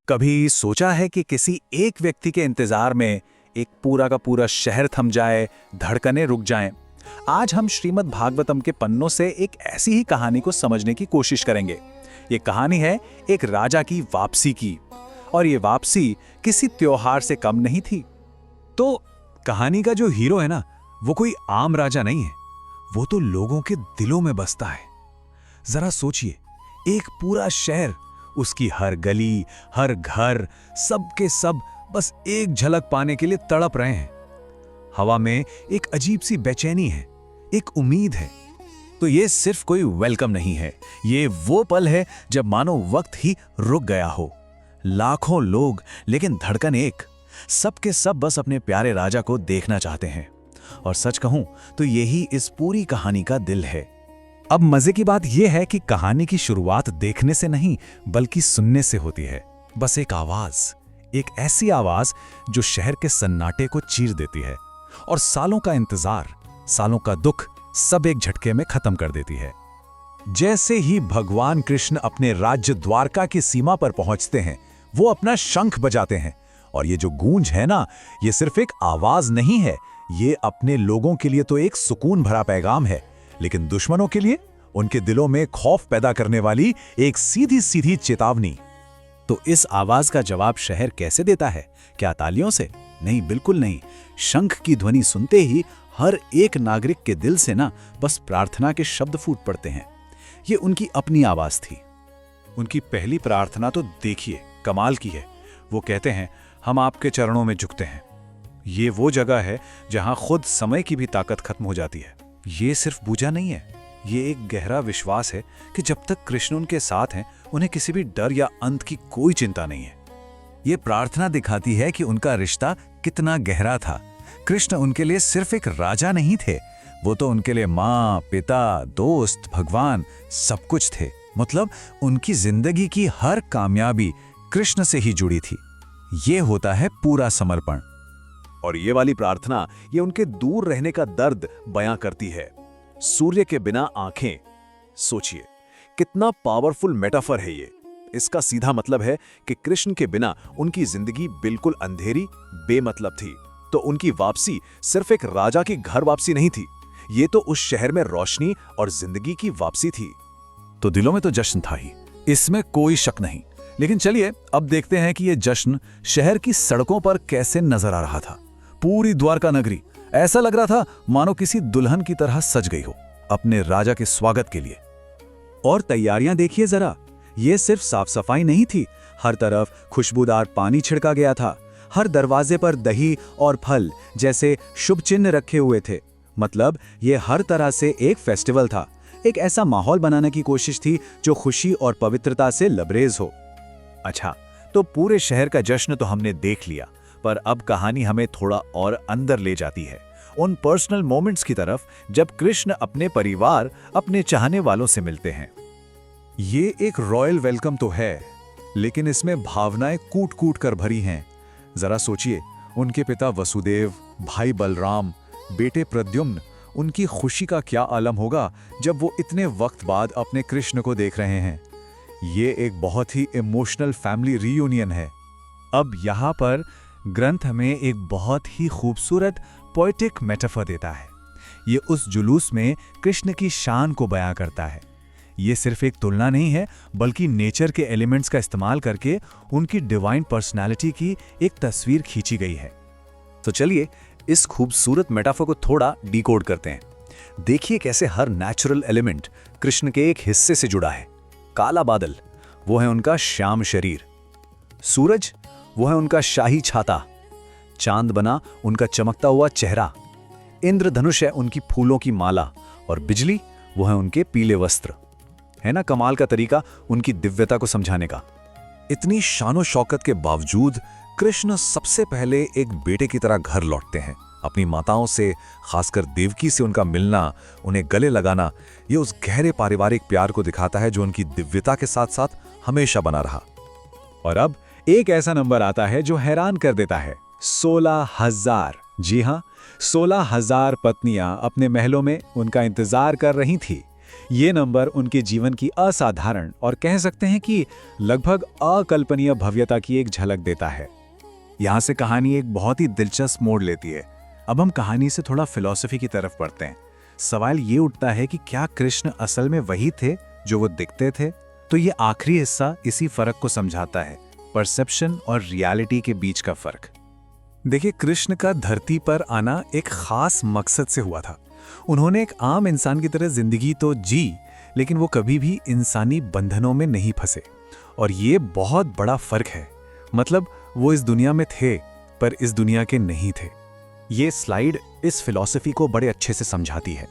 कभी सोचा है कि किसी एक व्यक्ति के इंतजार में एक पूरा का पूरा शहर थम जाए, धड़कनें रुक जाएं? आज हम श्रीमद् भागवतम के पन्नों से एक ऐसी ही कहानी को समझने की कोशिश करेंगे। ये कहानी है एक राजा की वापसी की, और ये वापसी किसी त्योहार से कम नहीं थी। तो कहानी का जो हीरो है ना, वो कोई आम राजा नहीं है, वो तो लोगों के दिलों में बसता है। जरा सोचिए, एक पूरा शहर, उसकी हर गली, हर घर, सब के सब बस एक झलक पाने के लिए तड़प रहे हैं। हवा में एक अजीब सी बेचैनी है, एक उम्मीद है। तो ये सिर्फ कोई वेलकम नहीं है, ये वो पल है जब मानो वक्त ही रुक गया हो। लाखों लोग, लेकिन धड़कन एक, सब के सब बस अपने प्यारे राजा को देखना चाहते हैं। और सच कहूं तो यही इस पूरी कहानी का दिल है। अब मजे की बात यह है कि कहानी की शुरुआत देखने से नहीं बल्कि सुनने से होती है। बस एक आवाज, एक ऐसी आवाज जो शहर के सन्नाटे को चीर देती है और सालों का इंतजार, सालों का दुख सब एक झटके में खत्म कर देती है। जैसे ही भगवान कृष्ण अपने राज्य द्वारका की सीमा पर पहुंचते हैं, वो अपना शंख बजाते हैं। और ये जो गूंज है ना, ये सिर्फ एक आवाज नहीं है, ये अपने लोगों के लिए तो एक सुकून भरा पैगाम है, लेकिन दुश्मनों के लिए उनके दिलों में खौफ पैदा करने वाली एक सीधी सीधी चेतावनी। तो इस आवाज का जवाब शहर कैसे देता है? क्या तालियों से? नहीं, बिल्कुल नहीं। शंख की ध्वनि सुनते ही हर एक नागरिक के दिल से ना बस प्रार्थना के शब्द फूट पड़ते हैं। ये उनकी अपनी आवाज थी। उनकी पहली प्रार्थना तो देखिए, कमाल की है। वो कहते हैं, हम आपके चरणों में झुकते हैं। ये वो जगह है जहां खुद समय की भी ताकत खत्म हो जाती है। ये सिर्फ पूजा नहीं है, ये एक गहरा विश्वास है कि जब तक कृष्ण उनके साथ हैं, उन्हें किसी भी डर या अंत की कोई चिंता नहीं है। ये प्रार्थना दिखाती है कि उनका रिश्ता कितना गहरा था। कृष्ण उनके लिए सिर्फ एक राजा नहीं थे, वो तो उनके लिए माँ, पिता, दोस्त, भगवान सब कुछ थे। मतलब उनकी जिंदगी की हर कामयाबी कृष्ण से ही जुड़ी थी। ये होता है पूरा समर्पण। और ये वाली प्रार्थना, ये उनके दूर रहने का दर्द बयां करती है। सूर्य के बिना आंखें। सोचिए, कितना पावरफुल मेटाफर है ये। इसका सीधा मतलब है कि कृष्ण के बिना उनकी जिंदगी बिल्कुल अंधेरी, बेमतलब थी। तो उनकी वापसी सिर्फ एक राजा की घर वापसी नहीं थी, ये तो उस शहर में रोशनी और जिंदगी की वापसी थी। तो दिलों में तो जश्न था ही, इसमें कोई शक नहीं। लेकिन चलिए अब देखते हैं कि यह जश्न शहर की सड़कों पर कैसे नजर आ रहा था। पूरी द्वारका नगरी ऐसा लग रहा था मानो किसी दुल्हन की तरह सज गई हो अपने राजा के स्वागत के लिए। और तैयारियां देखिए जरा, यह सिर्फ साफ सफाई नहीं थी, हर तरफ खुशबूदार पानी छिड़का गया था। हर दरवाजे पर दही और फल जैसे शुभ चिन्ह रखे हुए थे। मतलब यह हर तरह से एक फेस्टिवल था। एक ऐसा माहौल बनाने की कोशिश थी जो खुशी और पवित्रता से लबरेज हो। अच्छा, तो पूरे शहर का जश्न तो हमने देख लिया, पर अब कहानी हमें थोड़ा और अंदर ले जाती है, उन पर्सनल मोमेंट्स की तरफ जब कृष्ण अपने परिवार, अपने चाहने वालों से मिलते हैं। ये एक रॉयल वेलकम तो है, लेकिन इसमें भावनाएं कूट कूट कर भरी हैं। जरा सोचिए, उनके पिता वसुदेव, भाई बलराम, बेटे प्रद्युम्न, उनकी खुशी का क्या आलम होगा जब वो इतने वक्त बाद अपने कृष्ण को देख रहे हैं। ये एक बहुत ही इमोशनल फैमिली रीयूनियन है। अब यहाँ पर ग्रंथ हमें एक बहुत ही खूबसूरत पोएटिक मेटाफर देता है। ये उस जुलूस में कृष्ण की शान को बयां करता है। ये सिर्फ एक तुलना नहीं है, बल्कि नेचर के एलिमेंट्स का इस्तेमाल करके उनकी डिवाइन पर्सनालिटी की एक तस्वीर खींची गई है। तो चलिए इस खूबसूरत मेटाफर को थोड़ा डिकोड करते हैं। देखिए कैसे हर नेचुरल एलिमेंट कृष्ण के एक हिस्से से जुड़ा है। काला बादल, वो है उनका श्याम शरीर। सूरज, वो है उनका शाही छाता। चांद बना उनका चमकता हुआ चेहरा। इंद्रधनुष है उनकी फूलों की माला। और बिजली, वो है उनके पीले वस्त्र। है ना कमाल का तरीका उनकी दिव्यता को समझाने का। इतनी शानो शौकत के बावजूद कृष्ण सबसे पहले एक बेटे की तरह घर लौटते हैं। अपनी माताओं से, खासकर देवकी से उनका मिलना, उन्हें गले लगाना, ये उस गहरे पारिवारिक प्यार को दिखाता है जो उनकी दिव्यता के साथ साथ हमेशा बना रहा। और अब एक ऐसा नंबर आता है जो हैरान कर देता है, 16,000। जी हाँ, 16,000 पत्नियां अपने महलों में उनका इंतजार कर रही थी। ये नंबर उनके जीवन की असाधारण और कह सकते हैं कि लगभग अकल्पनीय भव्यता की एक झलक देता है। यहाँ से कहानी एक बहुत ही दिलचस्प मोड़ लेती है। अब हम कहानी से थोड़ा फिलॉसफी की तरफ बढ़ते हैं। सवाल ये उठता है कि क्या कृष्ण असल में वही थे जो वो दिखते थे? तो ये आखिरी हिस्सा इसी फर्क को समझाता है, परसेप्शन और रियलिटी के बीच का फर्क। देखिए, कृष्ण का धरती पर आना एक खास मकसद से हुआ था। उन्होंने एक आम इंसान की तरह जिंदगी तो जी, लेकिन वो कभी भी इंसानी बंधनों में नहीं फंसे। और ये बहुत बड़ा फर्क है। मतलब वो इस दुनिया में थे, पर इस दुनिया के नहीं थे। ये स्लाइड इस फिलॉसफी को बड़े अच्छे से समझाती है।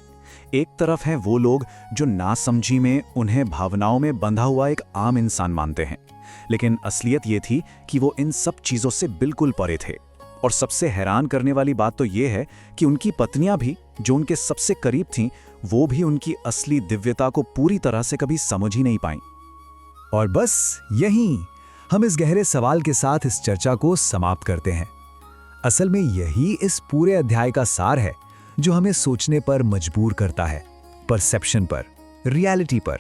एक तरफ हैं वो लोग जो नासमझी में उन्हें भावनाओं में बंधा हुआ एक आम इंसान मानते हैं, लेकिन असलियत ये थी कि वो इन सब चीज़ों से बिल्कुल परे थे। और सबसे हैरान करने वाली बात तो ये है कि उनकी पत्नियां भी, जो उनके सबसे करीब थीं, वो भी उनकी असली दिव्यता को पूरी तरह से कभी समझ ही नहीं पाईं। और बस यहीं हम इस गहरे सवाल के साथ इस चर्चा को समाप्त करते हैं। असल में यही इस पूरे अध्याय का सार है जो हमें सोचने पर मजबूर करता है, परसेप्शन पर, रियलिटी पर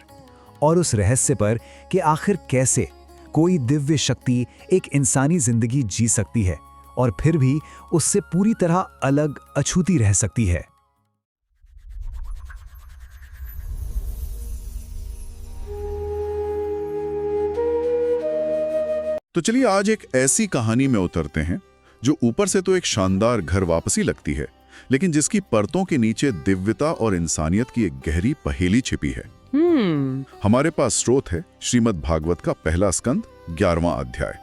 और उस रहस्य पर कि आखिर कैसे कोई दिव्य शक्ति एक इंसानी जिंदगी जी सकती है और फिर भी उससे पूरी तरह अलग, अछूती रह सकती है। तो चलिए आज एक ऐसी कहानी में उतरते हैं जो ऊपर से तो एक शानदार घर वापसी लगती है, लेकिन जिसकी परतों के नीचे दिव्यता और इंसानियत की एक गहरी पहेली छिपी है। हमारे पास स्रोत है श्रीमद् भागवत का पहला स्कंद 11वां अध्याय।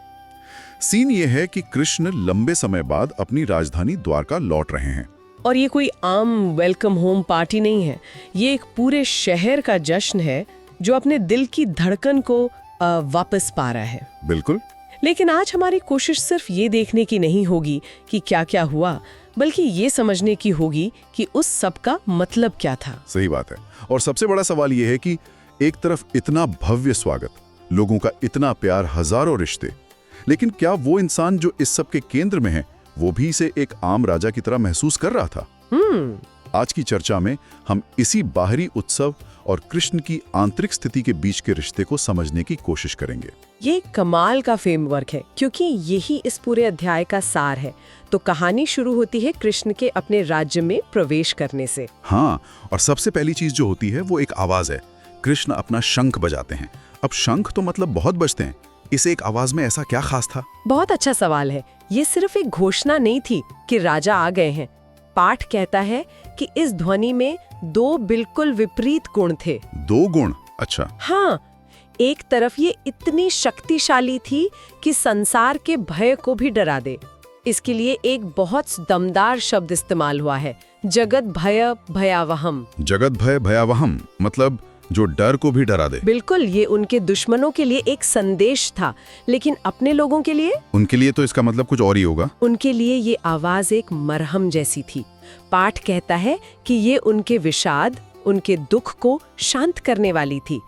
सीन ये है कि कृष्ण लंबे समय बाद अपनी राजधानी द्वारका लौट रहे हैं। और ये कोई आम वेलकम होम पार्टी नहीं है, ये एक पूरे शहर का जश्न है जो अपने दिल की धड़कन को वापस पा रहा है। बिल्कुल। लेकिन आज हमारी कोशिश सिर्फ ये देखने की नहीं होगी कि क्या क्या हुआ, बल्कि ये समझने की होगी कि उस सब का मतलब क्या था। सही बात है। और सबसे बड़ा सवाल ये है कि एक तरफ इतना भव्य स्वागत, लोगों का इतना प्यार, हजारों रिश्ते, लेकिन क्या वो इंसान जो इस सब के केंद्र में है वो भी इसे एक आम राजा की तरह महसूस कर रहा था? आज की चर्चा में हम इसी बाहरी उत्सव और कृष्ण की आंतरिक स्थिति के बीच के रिश्ते को समझने की कोशिश करेंगे। ये कमाल का फ्रेमवर्क है, क्योंकि यही इस पूरे अध्याय का सार है। तो कहानी शुरू होती है कृष्ण के अपने राज्य में प्रवेश करने से। हाँ, और सबसे पहली चीज जो होती है वो एक आवाज है। कृष्ण अपना शंख बजाते हैं। अब शंख तो मतलब बहुत बजते हैं, इस एक आवाज में ऐसा क्या खास था? बहुत अच्छा सवाल है। ये सिर्फ एक घोषणा नहीं थी कि राजा आ गए हैं। पाठ कहता है कि इस ध्वनि में दो बिल्कुल विपरीत गुण थे। दो गुण? अच्छा। हाँ, एक तरफ ये इतनी शक्तिशाली थी कि संसार के भय को भी डरा दे। इसके लिए एक बहुत दमदार शब्द इस्तेमाल हुआ है, जगत भय भयावहम। जगत भय भयावहम मतलब जो डर को भी डरा दे। बिल्कुल, ये उनके दुश्मनों के लिए एक संदेश था, लेकिन अपने लोगों के लिए? उनके लिए तो इसका मतलब कुछ और ही होगा। उनके लिए ये आवाज एक मरहम जैसी थी। पाठ कहता है कि ये उनके विषाद, उनके दुख को शांत करने वाली थी।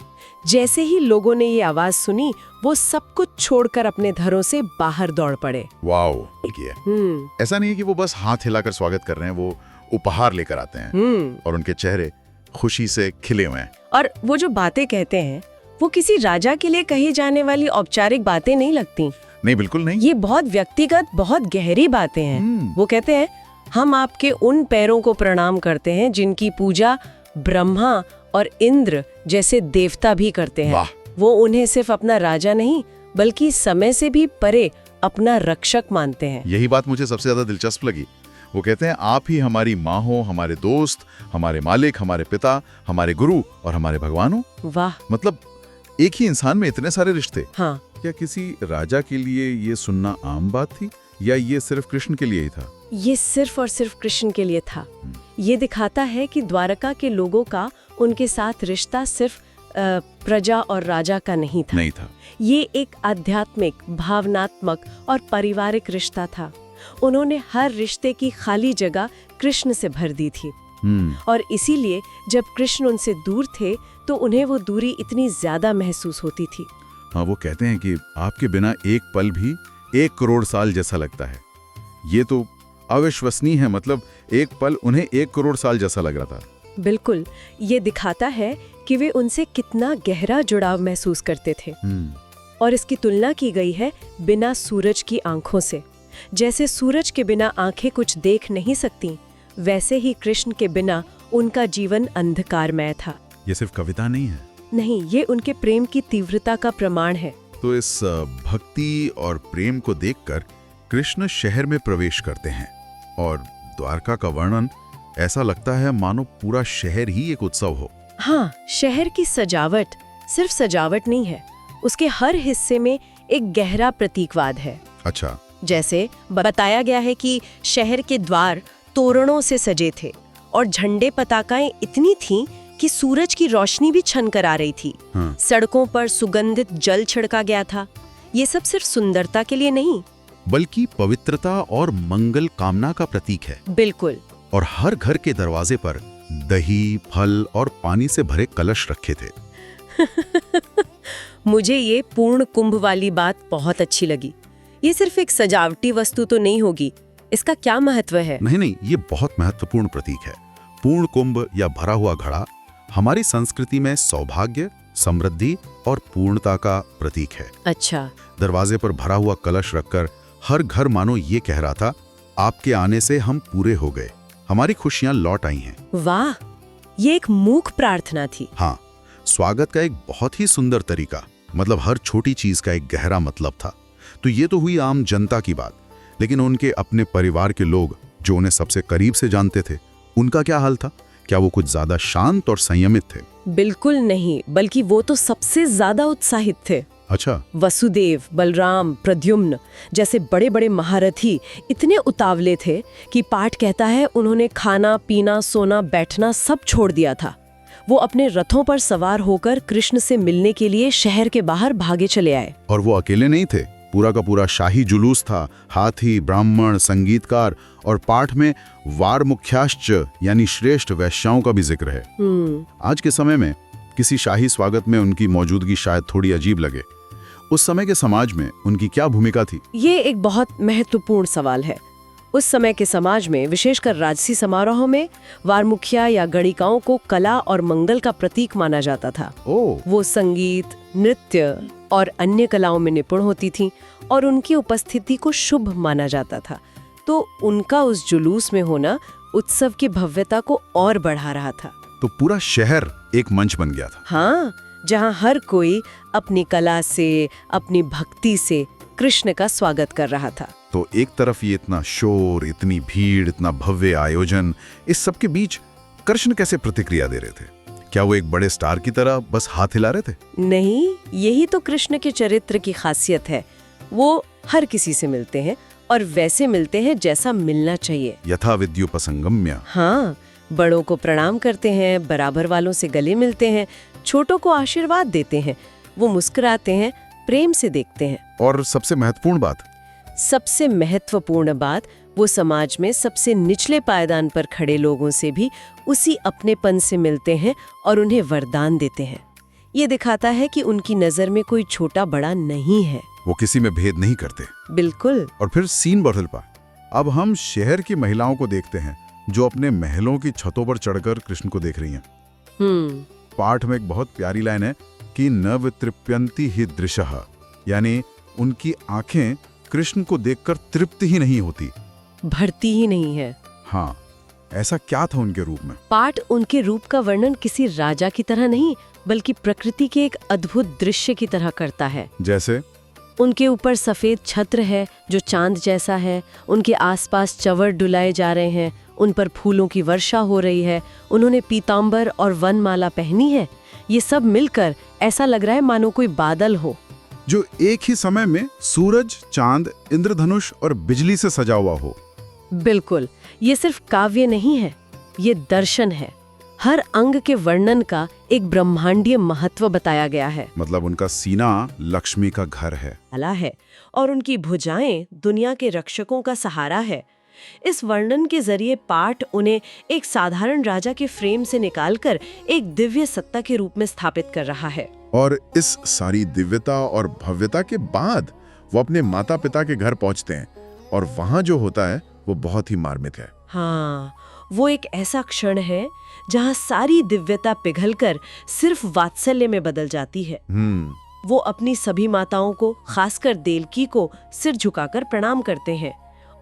जैसे ही लोगों ने ये आवाज सुनी, वो सब कुछ छोड़कर अपने घरों से बाहर दौड़ पड़े। वाओ, ऐसा नहीं है कि वो बस हाथ हिलाकर स्वागत कर रहे हैं, वो उपहार लेकर आते हैं और उनके चेहरे खुशी से खिले हुए हैं। और वो जो बातें कहते हैं वो किसी राजा के लिए कही जाने वाली औपचारिक बातें नहीं लगती। नहीं, बिल्कुल नहीं। ये बहुत व्यक्तिगत, बहुत गहरी बातें हैं। वो कहते हैं, हम आपके उन पैरों को प्रणाम करते हैं जिनकी पूजा ब्रह्मा और इंद्र जैसे देवता भी करते हैं। वो उन्हें सिर्फ अपना राजा नहीं, बल्कि समय से भी परे अपना रक्षक मानते हैं। यही बात मुझे सबसे ज्यादा दिलचस्प लगी। वो कहते हैं, आप ही हमारी माँ हो, हमारे दोस्त, हमारे मालिक, हमारे पिता, हमारे गुरु और हमारे भगवान हो। वाह, मतलब एक ही इंसान में इतने सारे रिश्ते। हाँ। क्या किसी राजा के लिए ये सुनना आम बात थी या ये सिर्फ कृष्ण के लिए ही था? ये सिर्फ और सिर्फ कृष्ण के लिए था। ये दिखाता है कि द्वारका के लोगों का उनके साथ रिश्ता सिर्फ प्रजा और राजा का नहीं था। ये एक आध्यात्मिक, भावनात्मक और पारिवारिक रिश्ता था। उन्होंने हर रिश्ते की खाली जगह कृष्ण से भर दी थी। और इसीलिए जब कृष्ण उनसे दूर थे तो उन्हें वो दूरी इतनी ज्यादा महसूस होती थी। हाँ, वो कहते हैं कि आपके बिना एक पल भी 1 करोड़ साल जैसा लगता है। ये तो अविश्वसनीय है। मतलब एक पल उन्हें 1 करोड़ साल जैसा लग रहा था। बिल्कुल, ये दिखाता है कि वे उनसे कितना गहरा जुड़ाव महसूस करते थे। और इसकी तुलना की गई है बिना सूरज की आंखों से। जैसे सूरज के बिना आंखें कुछ देख नहीं सकती, वैसे ही कृष्ण के बिना उनका जीवन अंधकारमय था। ये सिर्फ कविता नहीं है। नहीं, ये उनके प्रेम की तीव्रता का प्रमाण है। तो इस भक्ति और प्रेम को देखकर कृष्ण शहर में प्रवेश करते हैं और द्वारका का वर्णन ऐसा लगता है मानो पूरा शहर ही एक उत्सव हो। हाँ, शहर की सजावट सिर्फ सजावट नहीं है, उसके हर हिस्से में एक गहरा प्रतीकवाद है। अच्छा। जैसे बताया गया है कि शहर के द्वार तोरणों से सजे थे और झंडे पताकाएं इतनी थीं कि सूरज की रोशनी भी छनकर आ रही थी। सड़कों पर सुगंधित जल छिड़का गया था। ये सब सिर्फ सुंदरता के लिए नहीं, बल्कि पवित्रता और मंगल कामना का प्रतीक है। बिल्कुल। और हर घर के दरवाजे पर दही, फल और पानी से भरे कलश रखे थे। मुझे ये पूर्ण कुंभ वाली बात बहुत अच्छी लगी। ये सिर्फ एक सजावटी वस्तु तो नहीं होगी, इसका क्या महत्व है? नहीं, ये बहुत महत्वपूर्ण प्रतीक है। पूर्ण कुंभ या भरा हुआ घड़ा हमारी संस्कृति में सौभाग्य, समृद्धि और पूर्णता का प्रतीक है। अच्छा। दरवाजे पर भरा हुआ कलश रखकर हर घर मानो ये कह रहा था, आपके आने से हम पूरे हो गए, हमारी खुशियां लौट आई हैं। वाह, ये एक मूक प्रार्थना थी। हाँ, स्वागत का एक बहुत ही सुंदर तरीका, मतलब हर छोटी चीज का एक गहरा मतलब था। तो ये तो हुई आम जनता की बात, लेकिन उनके अपने परिवार के लोग जो उन्हें सबसे करीब से जानते थे, उनका क्या हाल था? क्या वो कुछ ज्यादा शांत और संयमित थे? बिल्कुल नहीं, बल्कि वो तो सबसे ज्यादा उत्साहित थे। अच्छा। वसुदेव, बलराम, प्रद्युम्न जैसे बड़े बड़े महारथी इतने उतावले थे कि पाठ कहता है उन्होंने खाना पीना सोना बैठना सब छोड़ दिया था। वो अपने रथों पर सवार होकर कृष्ण से मिलने के लिए शहर के बाहर भागे चले आए। और वो अकेले नहीं थे, पूरा का पूरा शाही जुलूस था। हाथी, ब्राह्मण, संगीतकार और पाठ में वार मुख्याश्च यानी श्रेष्ठ वैश्याओं का भी जिक्र है। आज के समय में किसी शाही स्वागत में उनकी मौजूदगी शायद थोड़ी अजीब लगे। उस समय के समाज में उनकी क्या भूमिका थी? ये एक बहुत महत्वपूर्ण सवाल है। उस समय के समाज में, विशेषकर राजसी समारोहों में, वार मुखिया या गणिकाओं को कला और मंगल का प्रतीक माना जाता था। वो संगीत, नृत्य और अन्य कलाओं में निपुण होती थीं और उनकी उपस्थिति को शुभ माना जाता था। तो उनका उस जुलूस में होना उत्सव की भव्यता को और बढ़ा रहा था। तो पूरा शहर एक मंच बन गया था। हाँ, जहाँ हर कोई अपनी कला से, अपनी भक्ति से कृष्ण का स्वागत कर रहा था। तो एक तरफ ये इतना शोर, इतनी भीड़, इतना भव्य आयोजन, इस सब के बीच कृष्ण कैसे प्रतिक्रिया दे रहे थे? क्या वो एक बड़े स्टार की तरह बस हाथ हिला रहे थे? नहीं, यही तो कृष्ण के चरित्र की खासियत है। वो हर किसी से मिलते हैं और वैसे मिलते हैं जैसा मिलना चाहिए। यथा विद्युपसंगम्य। हाँ, बड़ों को प्रणाम करते हैं, बराबर वालों से गले मिलते हैं, छोटों को आशीर्वाद देते हैं, वो मुस्कुराते हैं, प्रेम से देखते हैं। और सबसे महत्वपूर्ण बात, वो समाज में सबसे निचले पायदान पर खड़े लोगों से भी उसी अपनेपन से मिलते हैं और उन्हें वरदान देते हैं। ये दिखाता है कि उनकी नजर में कोई छोटा बड़ा नहीं है। वो किसी में भेद नहीं करते। बिल्कुल। और फिर सीन बदल पा। अब हम शहर की महिलाओं को देखते हैं जो अपने महलों की छतों पर चढ़कर कृष्ण को देख रही हैं। पाठ में एक बहुत प्यारी लाइन है कि न वितृप्यन्ति हि दृशः, यानी उनकी आंखें कृष्ण को देखकर तृप्त ही नहीं होती, भरती ही नहीं है। हाँ, ऐसा क्या था उनके रूप में? पाठ उनके रूप का वर्णन किसी राजा की तरह नहीं, बल्कि प्रकृति के एक अद्भुत दृश्य की तरह करता है। जैसे उनके ऊपर सफेद छत्र है जो चांद जैसा है, उनके आसपास चंवर डुलाए जा रहे हैं, उन पर फूलों की वर्षा हो रही है, उन्होंने पीतांबर और वनमाला पहनी है। ये सब मिलकर ऐसा लग रहा है मानो कोई बादल हो जो एक ही समय में सूरज, चांद, इंद्रधनुष और बिजली से सजा हुआ हो। बिल्कुल, ये सिर्फ काव्य नहीं है, ये दर्शन है। हर अंग के वर्णन का एक ब्रह्मांडीय महत्व बताया गया है। मतलब उनका सीना लक्ष्मी का घर है, आला है, और उनकी भुजाएं दुनिया के रक्षकों का सहारा है। इस वर्णन के जरिए पाठ उन्हें एक साधारण राजा के फ्रेम से निकालकर एक दिव्य सत्ता के रूप में स्थापित कर रहा है। और इस सारी दिव्यता और भव्यता के बाद वो अपने माता पिता के घर पहुंचते हैं और वहां जो होता है वो बहुत ही मार्मिक है। हाँ, वो एक ऐसा क्षण है जहाँ सारी दिव्यता पिघलकर सिर्फ वात्सल्य में बदल जाती है। वो अपनी सभी माताओं को, खासकर देवकी को, सिर झुकाकर प्रणाम करते हैं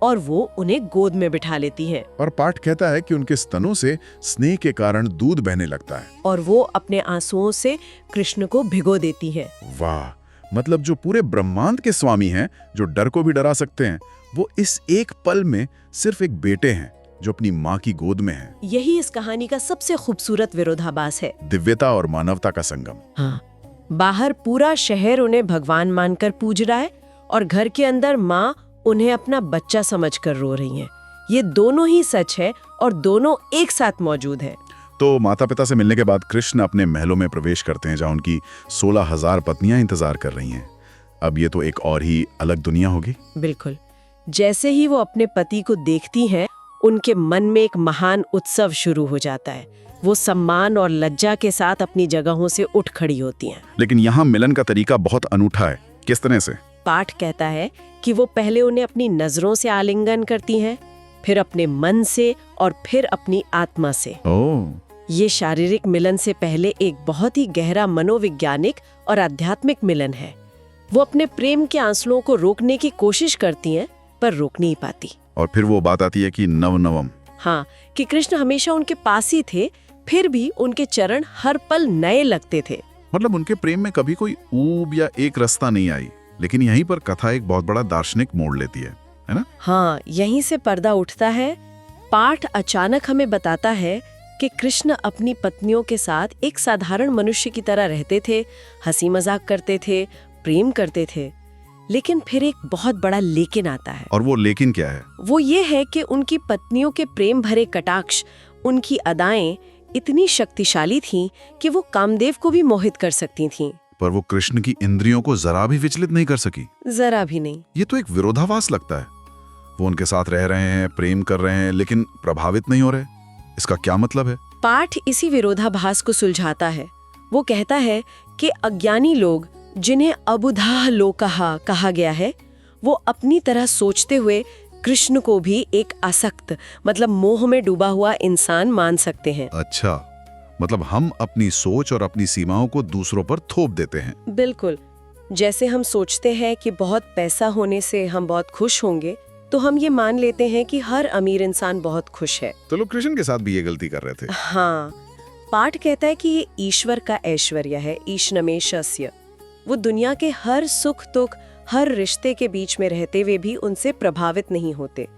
और वो उन्हें गोद में बिठा लेती हैं। और पाठ कहता है कि उनके स्तनों से स्नेह के कारण दूध बहने लगता है और वो अपने आंसुओं से कृष्ण को भिगो देती हैं। वाह, मतलब जो पूरे ब्रह्मांड के स्वामी हैं, जो डर को भी डरा सकते हैं, वो इस एक पल में सिर्फ एक बेटे हैं जो अपनी माँ की गोद में है। यही इस कहानी का सबसे खूबसूरत विरोधाभास है। दिव्यता और मानवता का संगम। हाँ, बाहर पूरा शहर उन्हें भगवान मानकर पूज रहा है और घर के अंदर माँ उन्हें अपना बच्चा समझकर रो रही हैं। ये दोनों ही सच है और दोनों एक साथ मौजूद हैं। तो माता पिता से मिलने के बाद कृष्ण अपने महलों में प्रवेश करते हैं, जहाँ उनकी 16,000 पत्नियां इंतजार कर रही हैं। अब ये तो एक और ही अलग दुनिया होगी। बिल्कुल। जैसे ही वो अपने पति को देखती हैं, उनके मन में एक महान उत्सव शुरू हो जाता है। वो सम्मान और लज्जा के साथ अपनी जगहों से उठ खड़ी होती हैं। लेकिन यहाँ मिलन का तरीका बहुत अनूठा है। किस तरह से? पाठ कहता है कि वो पहले उन्हें अपनी नजरों से आलिंगन करती हैं, फिर अपने मन से और फिर अपनी आत्मा से। ये शारीरिक मिलन से पहले एक बहुत ही गहरा मनोवैज्ञानिक और आध्यात्मिक मिलन है। वो अपने प्रेम के आंसुओं को रोकने की कोशिश करती हैं, पर रोक नहीं पाती। और फिर वो बात आती है कि नवनवम। हाँ, कि कृष्ण हमेशा उनके पास ही थे, फिर भी उनके चरण हर पल नए लगते थे। मतलब उनके प्रेम में कभी कोई ऊब या एक रास्ता नहीं आई। लेकिन यहीं पर कथा एक बहुत बड़ा दार्शनिक मोड़ लेती है ना? हाँ, यहीं से पर्दा उठता है। पाठ अचानक हमें बताता है कि कृष्ण अपनी पत्नियों के साथ एक साधारण मनुष्य की तरह रहते थे, हंसी मजाक करते थे, प्रेम करते थे। लेकिन फिर एक बहुत बड़ा लेकिन आता है। और वो लेकिन क्या है? वो ये है कि उनकी पत्नियों के प्रेम भरे कटाक्ष, उनकी अदाएं इतनी शक्तिशाली थीं कि वो कामदेव को भी मोहित कर सकती थीं। पर वो कृष्ण की इंद्रियों को जरा भी विचलित नहीं कर सकी। जरा भी नहीं। ये तो एक विरोधाभास लगता है। वो उनके साथ रह रहे हैं, प्रेम कर रहे हैं, लेकिन प्रभावित नहीं हो रहे। इसका क्या मतलब है? पाठ इसी विरोधाभास को सुलझाता है। वो कहता है कि अज्ञानी लोग, जिन्हें अबुधाह लोकहा कहा गया है, वो अपनी तरह सोचते हुए कृष्ण को भी एक आसक्त, मतलब मोह में डूबा हुआ इंसान मान सकते हैं। अच्छा, मतलब हम अपनी सोच और अपनी सीमाओं को दूसरों पर थोप देते हैं। बिल्कुल। जैसे हम सोचते हैं कि बहुत पैसा होने से हम बहुत खुश होंगे, तो हम ये मान लेते हैं कि हर अमीर इंसान बहुत खुश है। तो लोग कृष्ण के साथ भी ये गलती कर रहे थे। हाँ, पाठ कहता है कि ये ईश्वर का ऐश्वर्य है, ईशनमेशस्य। वो दुनिया के हर सुख दुख, हर रिश्ते के बीच में रहते हुए भी उनसे प्रभावित नहीं होते।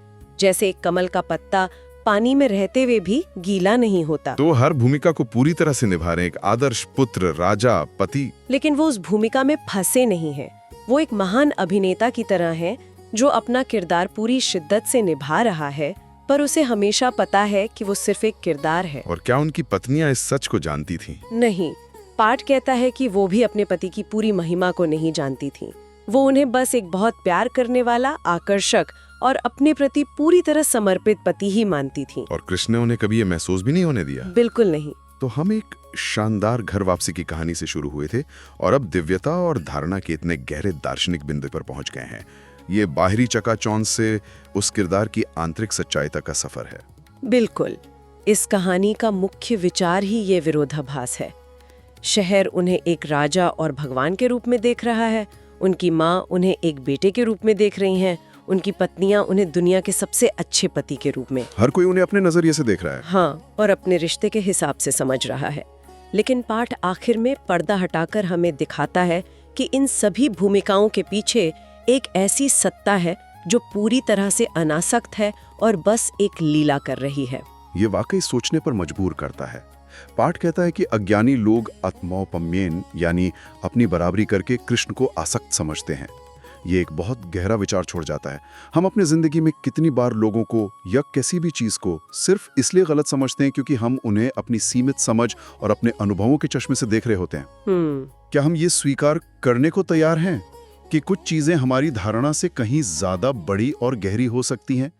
जैसे एक कमल का पत्ता पानी में रहते हुए भी गीला नहीं होता। तो हर भूमिका को पूरी तरह से निभा रहे, एक आदर्श पुत्र, राजा, पति। लेकिन वो उस भूमिका में फंसे नहीं हैं। वो एक महान अभिनेता की तरह हैं, जो अपना किरदार पूरी शिद्दत से निभा रहा है, पर उसे हमेशा पता है कि वो सिर्फ एक किरदार है। और क्या उनकी पत्नियां इस सच को जानती थीं? नहीं। पाठ कहता है कि वो भी अपने पति की पूरी महिमा को नहीं जानती थीं। वो उन्हें बस एक बहुत प्यार करने वाला, आकर्षक और अपने प्रति पूरी तरह समर्पित पति ही मानती थीं। और कृष्ण ने उन्हें कभी ये महसूस भी नहीं होने दिया? बिल्कुल नहीं। तो हम एक शानदार घर वापसी की कहानी से शुरू हुए थे और अब दिव्यता और धारणा के इतने गहरे दार्शनिक बिंदु पर पहुंच गए हैं। ये बाहरी चकाचौंध से उस किरदार की आंतरिक सच्चाई तक का सफर है। बिल्कुल। इस कहानी का मुख्य विचार ही ये विरोधाभास है। शहर उन्हें एक राजा और भगवान के रूप में देख रहा है, उनकी माँ उन्हें एक बेटे के रूप में देख रही हैं, उनकी पत्नियां उन्हें दुनिया के सबसे अच्छे पति के रूप में। हर कोई उन्हें अपने नजरिए से देख रहा है। हाँ, और अपने रिश्ते के हिसाब से समझ रहा है। लेकिन पाठ आखिर में पर्दा हटाकर हमें दिखाता है कि इन सभी भूमिकाओं के पीछे एक ऐसी सत्ता है जो पूरी तरह से अनासक्त है और बस एक लीला कर रही है। ये वाकई सोचने पर मजबूर करता है। पाठ कहता है कि अज्ञानी लोग आत्मौपम्येन, यानी अपनी बराबरी करके कृष्ण को आसक्त समझते हैं। ये एक बहुत गहरा विचार छोड़ जाता है। हम अपने जिंदगी में कितनी बार लोगों को या किसी भी चीज को सिर्फ इसलिए गलत समझते हैं क्योंकि हम उन्हें अपनी सीमित समझ और अपने अनुभवों के चश्मे से देख रहे होते हैं। क्या हम ये स्वीकार करने को तैयार हैं कि कुछ चीजें हमारी धारणा से कहीं ज्यादा बड़ी और गहरी हो सकती हैं?